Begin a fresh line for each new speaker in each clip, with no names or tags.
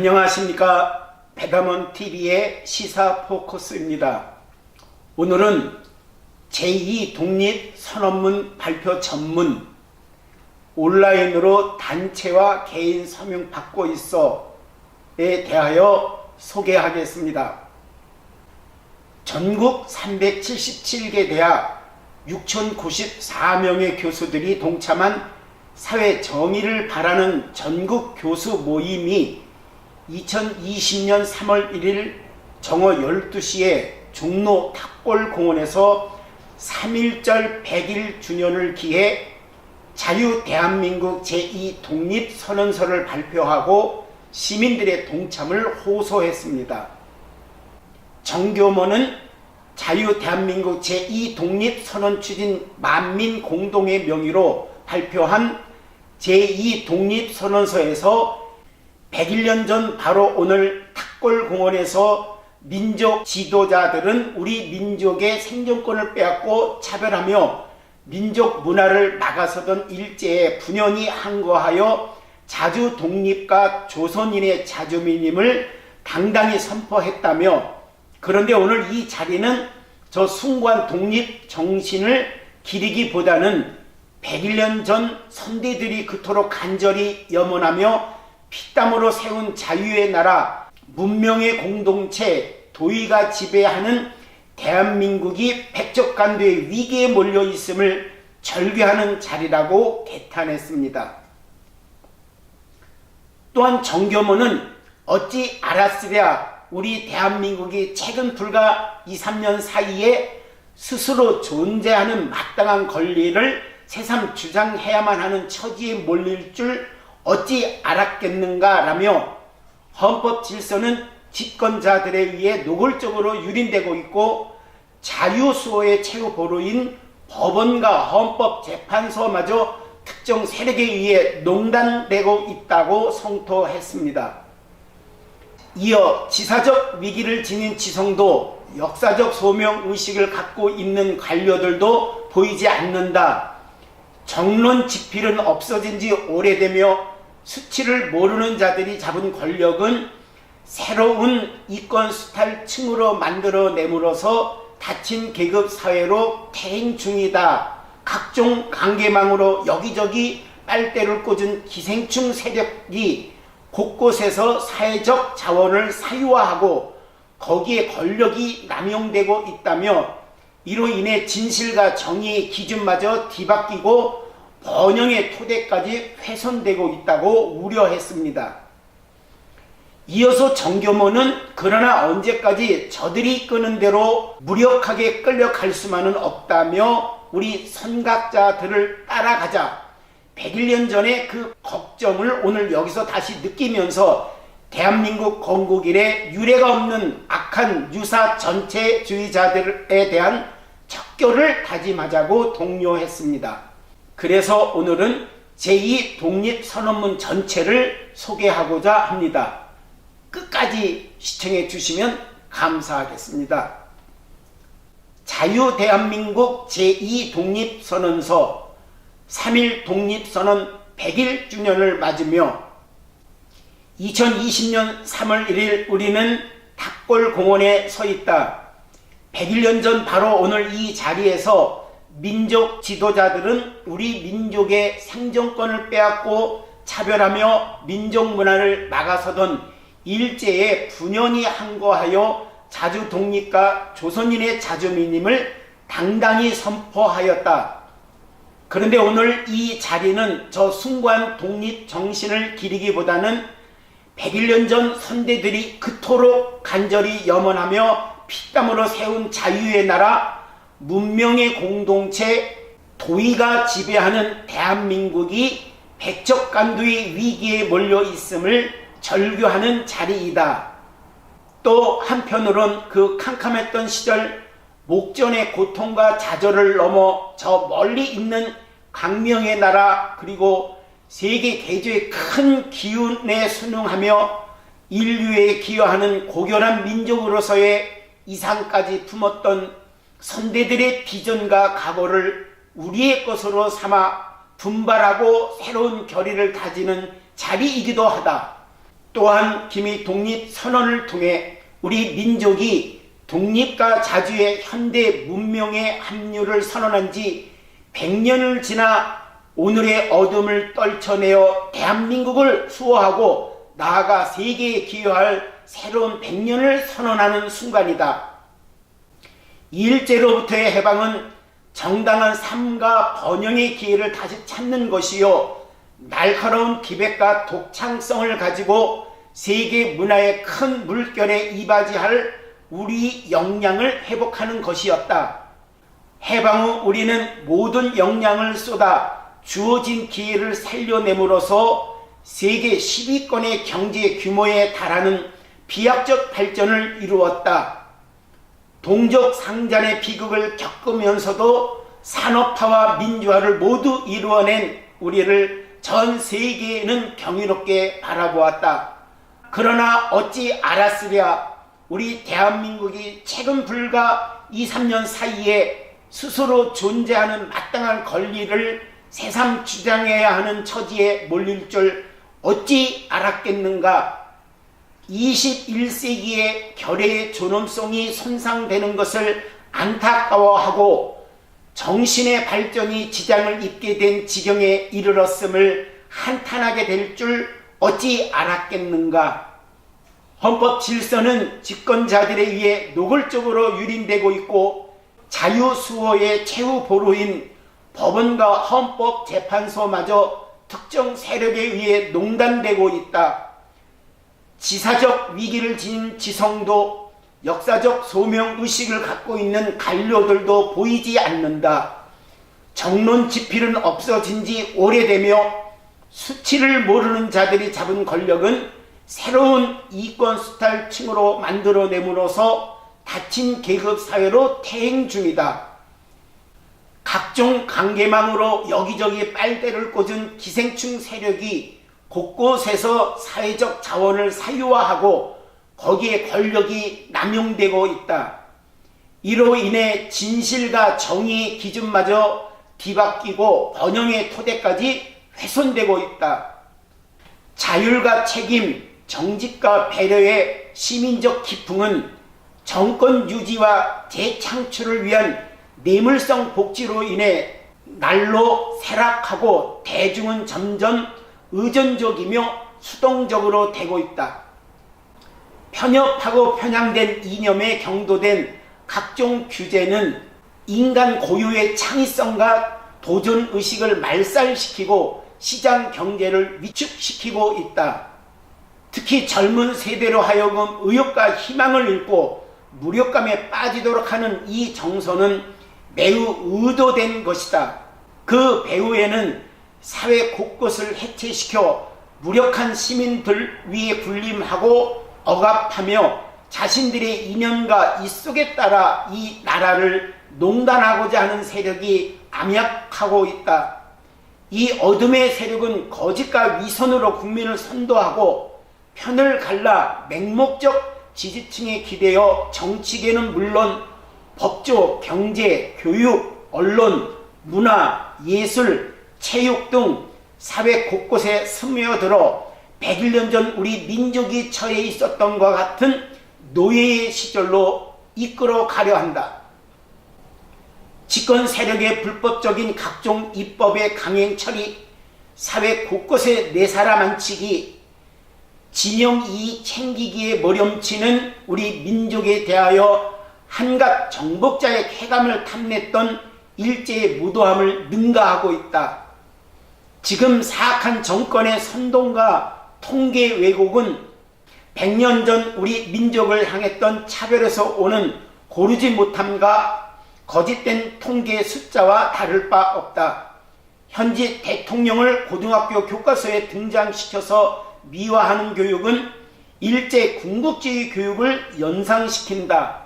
안녕하십니까. 배담원TV의 시사포커스입니다. 오늘은 제2독립선언문 발표 전문 온라인으로 단체와 개인 서명 받고 있어에 대하여 소개하겠습니다. 전국 377개 대학 6,094명의 교수들이 동참한 사회 정의를 바라는 전국 교수 모임이 2020년 3월 1일 정오 12시에 종로 탑골공원에서 3.1절 100일 주년을 기해 자유대한민국 제2독립선언서를 발표하고 시민들의 동참을 호소했습니다. 정교모는 자유대한민국 제2독립선언 추진 만민공동의 명의로 발표한 제2독립선언서에서 101년 전 바로 오늘 탑골공원에서 민족 지도자들은 우리 민족의 생존권을 빼앗고 차별하며 민족 문화를 막아서던 일제에 분연히 항거하여 자주 독립과 조선인의 자주민임을 당당히 선포했다며, 그런데 오늘 이 자리는 저 숭고한 독립 정신을 기리기보다는 101년 전 선대들이 그토록 간절히 염원하며 피땀으로 세운 자유의 나라, 문명의 공동체, 도의가 지배하는 대한민국이 백척간도의 위기에 몰려 있음을 절규하는 자리라고 개탄했습니다. 또한 정교모는 어찌 알았으랴 우리 대한민국이 최근 불과 2, 3년 사이에 스스로 존재하는 마땅한 권리를 새삼 주장해야만 하는 처지에 몰릴 줄 어찌 알았겠는가 라며 헌법 질서는 집권자들에 의해 노골적으로 유린되고 있고 자유수호의 최후 보루인 법원과 헌법재판소마저 특정 세력에 의해 농단되고 있다고 성토했습니다. 이어 지사적 위기를 지닌 지성도 역사적 소명의식을 갖고 있는 관료들도 보이지 않는다. 정론 직필은 없어진 지 오래되며 수치를 모르는 자들이 잡은 권력은 새로운 이권 수탈층으로 만들어내므로서 닫힌 계급 사회로 퇴행 중이다. 각종 관계망으로 여기저기 빨대를 꽂은 기생충 세력이 곳곳에서 사회적 자원을 사유화하고 거기에 권력이 남용되고 있다며, 이로 인해 진실과 정의의 기준마저 뒤바뀌고 번영의 토대까지 훼손되고 있다고 우려했습니다. 이어서 정교모는 그러나 언제까지 저들이 이끄는 대로 무력하게 끌려갈 수만은 없다며 우리 선각자들을 따라가자. 101년 전의 그 걱정을 오늘 여기서 다시 느끼면서 대한민국 건국 이래 유례가 없는 악한 유사 전체주의자들에 대한 척결을 다짐하자고 독려했습니다. 그래서 오늘은 제2독립선언문 전체를 소개하고자 합니다. 끝까지 시청해 주시면 감사하겠습니다. 자유대한민국 제2독립선언서 3.1 독립선언 100일 주년을 맞으며 2020년 3월 1일 우리는 탑골공원에 서 있다. 101년 전 바로 오늘 이 자리에서 민족 지도자들은 우리 민족의 생존권을 빼앗고 차별하며 민족 문화를 막아서던 일제에 분연히 항거하여 자주 독립과 조선인의 자주민임을 당당히 선포하였다. 그런데 오늘 이 자리는 저 숭고한 독립 정신을 기리기보다는 101년 전 선대들이 그토록 간절히 염원하며 피땀으로 세운 자유의 나라, 문명의 공동체, 도의가 지배하는 대한민국이 백척간도의 위기에 몰려 있음을 절규하는 자리이다. 또 한편으론 그 캄캄했던 시절 목전의 고통과 좌절을 넘어 저 멀리 있는 광명의 나라, 그리고 세계 대조의 큰 기운에 순응하며 인류에 기여하는 고결한 민족으로서의 이상까지 품었던 선대들의 비전과 각오를 우리의 것으로 삼아 분발하고 새로운 결의를 다지는 자리이기도 하다. 또한 김이 독립선언을 통해 우리 민족이 독립과 자주의 현대 문명의 합류를 선언한 지 100년을 지나 오늘의 어둠을 떨쳐내어 대한민국을 수호하고 나아가 세계에 기여할 새로운 100년을 선언하는 순간이다. 일제로부터의 해방은 정당한 삶과 번영의 기회를 다시 찾는 것이요, 날카로운 기백과 독창성을 가지고 세계 문화의 큰 물결에 이바지할 우리 역량을 회복하는 것이었다. 해방 후 우리는 모든 역량을 쏟아 주어진 기회를 살려냄으로써 세계 10위권의 경제 규모에 달하는 비약적 발전을 이루었다. 동족 상잔의 비극을 겪으면서도 산업화와 민주화를 모두 이루어낸 우리를 전 세계는 경이롭게 바라보았다. 그러나 어찌 알았으랴, 우리 대한민국이 최근 불과 2, 3년 사이에 스스로 존재하는 마땅한 권리를 새삼 주장해야 하는 처지에 몰릴 줄 어찌 알았겠는가. 21세기의 결의의 존엄성이 손상되는 것을 안타까워하고 정신의 발전이 지장을 입게 된 지경에 이르렀음을 한탄하게 될 줄 어찌 알았겠는가. 헌법 질서는 집권자들에 의해 노골적으로 유린되고 있고 자유수호의 최후 보루인 법원과 헌법재판소마저 특정 세력에 의해 농단되고 있다. 지사적 위기를 지닌 지성도 역사적 소명의식을 갖고 있는 관료들도 보이지 않는다. 정론 지필은 없어진 지 오래되며 수치를 모르는 자들이 잡은 권력은 새로운 이권 수탈층으로 만들어냄으로써 닫힌 계급사회로 퇴행 중이다. 각종 관계망으로 여기저기 빨대를 꽂은 기생충 세력이 곳곳에서 사회적 자원을 사유화하고 거기에 권력이 남용되고 있다. 이로 인해 진실과 정의의 기준마저 뒤바뀌고 번영의 토대까지 훼손되고 있다. 자율과 책임, 정직과 배려의 시민적 기풍은 정권 유지와 재창출을 위한 뇌물성 복지로 인해 날로 쇠락하고 대중은 점점 의존적이며 수동적으로 되고 있다. 편협하고 편향된 이념에 경도된 각종 규제는 인간 고유의 창의성과 도전의식을 말살시키고 시장 경제를 위축시키고 있다. 특히 젊은 세대로 하여금 의욕과 희망을 잃고 무력감에 빠지도록 하는 이 정서는 매우 의도된 것이다. 그 배후에는 사회 곳곳을 해체시켜 무력한 시민들 위에 군림하고 억압하며 자신들의 이념과 이속에 따라 이 나라를 농단하고자 하는 세력이 암약하고 있다. 이 어둠의 세력은 거짓과 위선으로 국민을 선도하고 편을 갈라 맹목적 지지층에 기대어 정치계는 물론 법조, 경제, 교육, 언론, 문화, 예술, 체육 등 사회 곳곳에 스며들어 100년 전 우리 민족이 처해 있었던 것과 같은 노예의 시절로 이끌어 가려 한다. 집권 세력의 불법적인 각종 입법의 강행 처리, 사회 곳곳에 내사라 만치기, 진영 이익 챙기기에 머렴치는 우리 민족에 대하여 한갓 정복자의 쾌감을 탐냈던 일제의 무도함을 능가하고 있다. 지금 사악한 정권의 선동과 통계 왜곡은 100년 전 우리 민족을 향했던 차별에서 오는 고르지 못함과 거짓된 통계 숫자와 다를 바 없다. 현재 대통령을 고등학교 교과서에 등장시켜서 미화하는 교육은 일제 군국주의 교육을 연상시킨다.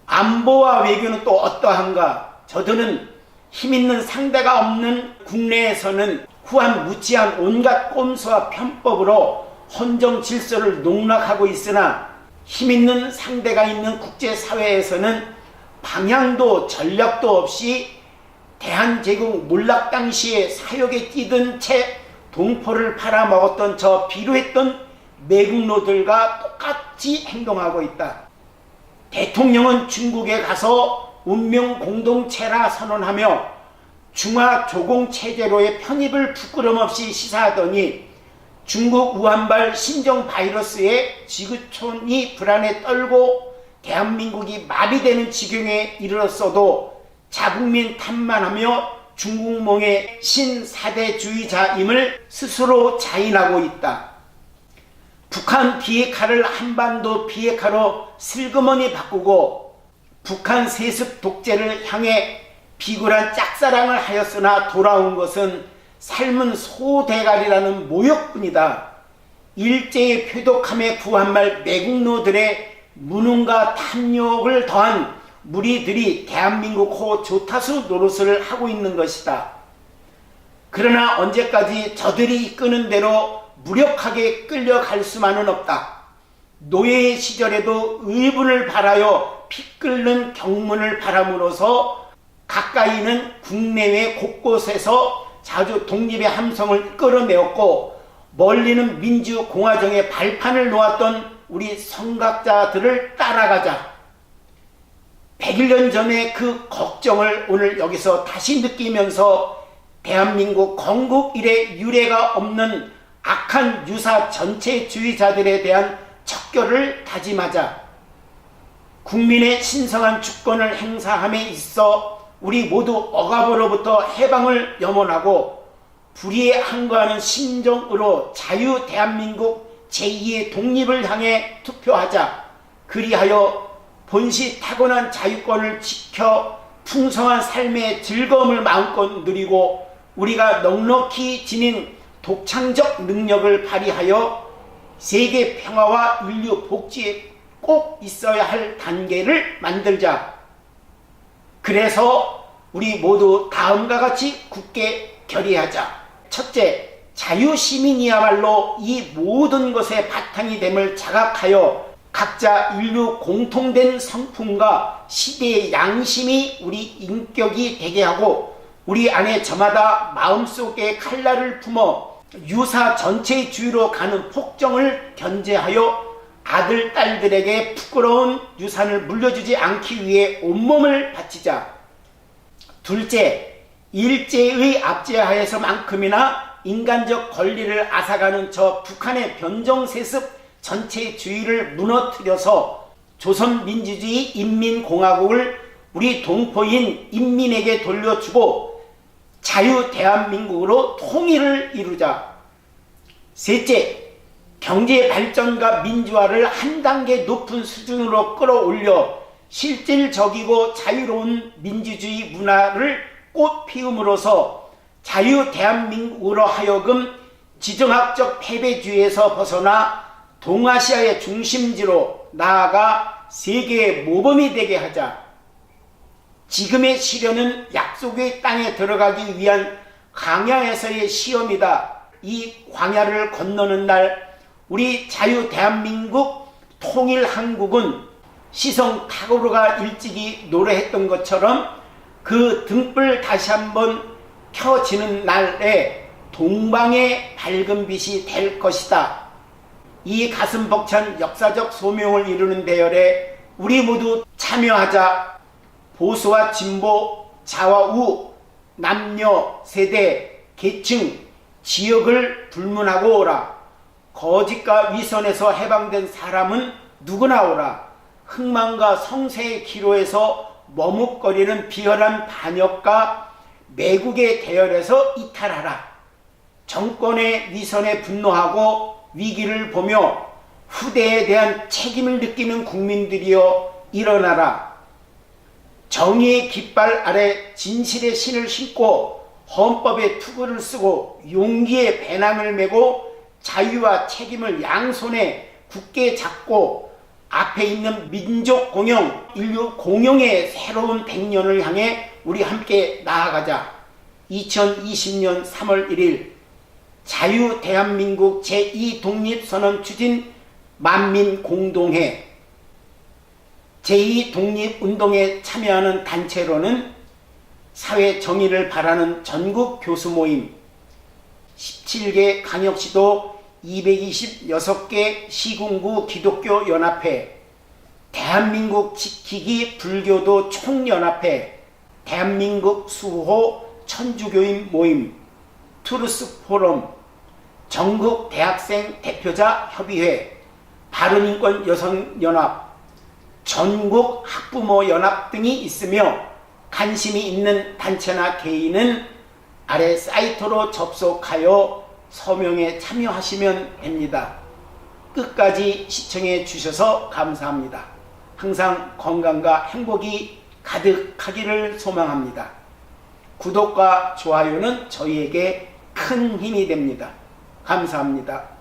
안보와 외교는 또 어떠한가? 저들은 힘있는 상대가 없는 국내에서는 후한 무치한 온갖 꼼수와 편법으로 헌정 질서를 농락하고 있으나 힘있는 상대가 있는 국제사회에서는 방향도 전략도 없이 대한제국 몰락 당시에 사욕에 뛰든 채 동포를 팔아먹었던 저 비루했던 매국노들과 똑같이 행동하고 있다. 대통령은 중국에 가서 운명 공동체라 선언하며 중화 조공 체제로의 편입을 부끄럼 없이 시사하더니 중국 우한발 신종 바이러스에 지구촌이 불안에 떨고 대한민국이 마비되는 지경에 이르렀어도 자국민 탓만하며 중국몽의 신사대주의자임을 스스로 자인하고 있다. 북한 비핵화를 한반도 비핵화로 슬그머니 바꾸고 북한 세습 독재를 향해 비굴한 짝사랑을 하였으나 돌아온 것은 삶은 소대가리라는 모욕뿐이다. 일제의 표독함에 구한말 매국노들의 무능과 탐욕을 더한 무리들이 대한민국 호 조타수 노릇을 하고 있는 것이다. 그러나 언제까지 저들이 이끄는 대로 무력하게 끌려갈 수만은 없다. 노예의 시절에도 의분을 바라여 피 끓는 경문을 바람으로써 가까이는 국내외 곳곳에서 자주 독립의 함성을 끌어내었고 멀리는 민주공화정의 발판을 놓았던 우리 선각자들을 따라가자. 100년 전의 그 걱정을 오늘 여기서 다시 느끼면서 대한민국 건국 이래 유례가 없는 악한 유사 전체주의자들에 대한 척결을 다짐하자. 국민의 신성한 주권을 행사함에 있어 우리 모두 억압으로부터 해방을 염원하고 불의에 항거하는 심정으로 자유 대한민국 제2의 독립을 향해 투표하자. 그리하여 본시 타고난 자유권을 지켜 풍성한 삶의 즐거움을 마음껏 누리고 우리가 넉넉히 지닌 독창적 능력을 발휘하여 세계 평화와 인류 복지에 꼭 있어야 할 단계를 만들자. 그래서 우리 모두 다음과 같이 굳게 결의하자. 첫째, 자유시민이야말로 이 모든 것의 바탕이 됨을 자각하여 각자 인류 공통된 성품과 시대의 양심이 우리 인격이 되게 하고 우리 안에 저마다 마음속에 칼날을 품어 유사 전체주의로 가는 폭정을 견제하여 아들, 딸들에게 부끄러운 유산을 물려주지 않기 위해 온몸을 바치자. 둘째, 일제의 압제하에서만큼이나 인간적 권리를 앗아가는 저 북한의 변정세습 전체주의를 무너뜨려서 조선민주주의 인민공화국을 우리 동포인 인민에게 돌려주고 자유 대한민국으로 통일을 이루자. 셋째, 경제 발전과 민주화를 한 단계 높은 수준으로 끌어올려 실질적이고 자유로운 민주주의 문화를 꽃피움으로써 자유 대한민국으로 하여금 지정학적 패배주의에서 벗어나 동아시아의 중심지로 나아가 세계의 모범이 되게 하자. 지금의 시련은 약속의 땅에 들어가기 위한 광야에서의 시험이다. 이 광야를 건너는 날 우리 자유 대한민국 통일 한국은 시성 타고르가 일찍이 노래했던 것처럼 그 등불 다시 한번 켜지는 날에 동방의 밝은 빛이 될 것이다. 이 가슴 벅찬 역사적 소명을 이루는 대열에 우리 모두 참여하자. 보수와 진보, 자와 우, 남녀, 세대, 계층, 지역을 불문하고 오라. 거짓과 위선에서 해방된 사람은 누구나 오라. 흥망과 성세의 기로에서 머뭇거리는 비열한 반역과 매국의 대열에서 이탈하라. 정권의 위선에 분노하고 위기를 보며 후대에 대한 책임을 느끼는 국민들이여 일어나라. 정의의 깃발 아래 진실의 신을 신고 헌법의 투구를 쓰고 용기의 배낭을 메고 자유와 책임을 양손에 굳게 잡고 앞에 있는 민족 공영, 인류 공영의 새로운 100년을 향해 우리 함께 나아가자. 2020년 3월 1일 자유 대한민국 제2독립선언 추진 만민공동회 제2독립운동에 참여하는 단체로는 사회 정의를 바라는 전국 교수 모임, 17개 광역시도 226개 시군구 기독교 연합회, 대한민국 지키기 불교도 총연합회, 대한민국 수호 천주교인 모임, 투르스 포럼, 전국 대학생 대표자 협의회, 바른인권 여성연합, 전국 학부모 연합 등이 있으며 관심이 있는 단체나 개인은 아래 사이트로 접속하여 서명에 참여하시면 됩니다. 끝까지 시청해 주셔서 감사합니다. 항상 건강과 행복이 가득하기를 소망합니다. 구독과 좋아요는 저희에게 큰 힘이 됩니다. 감사합니다.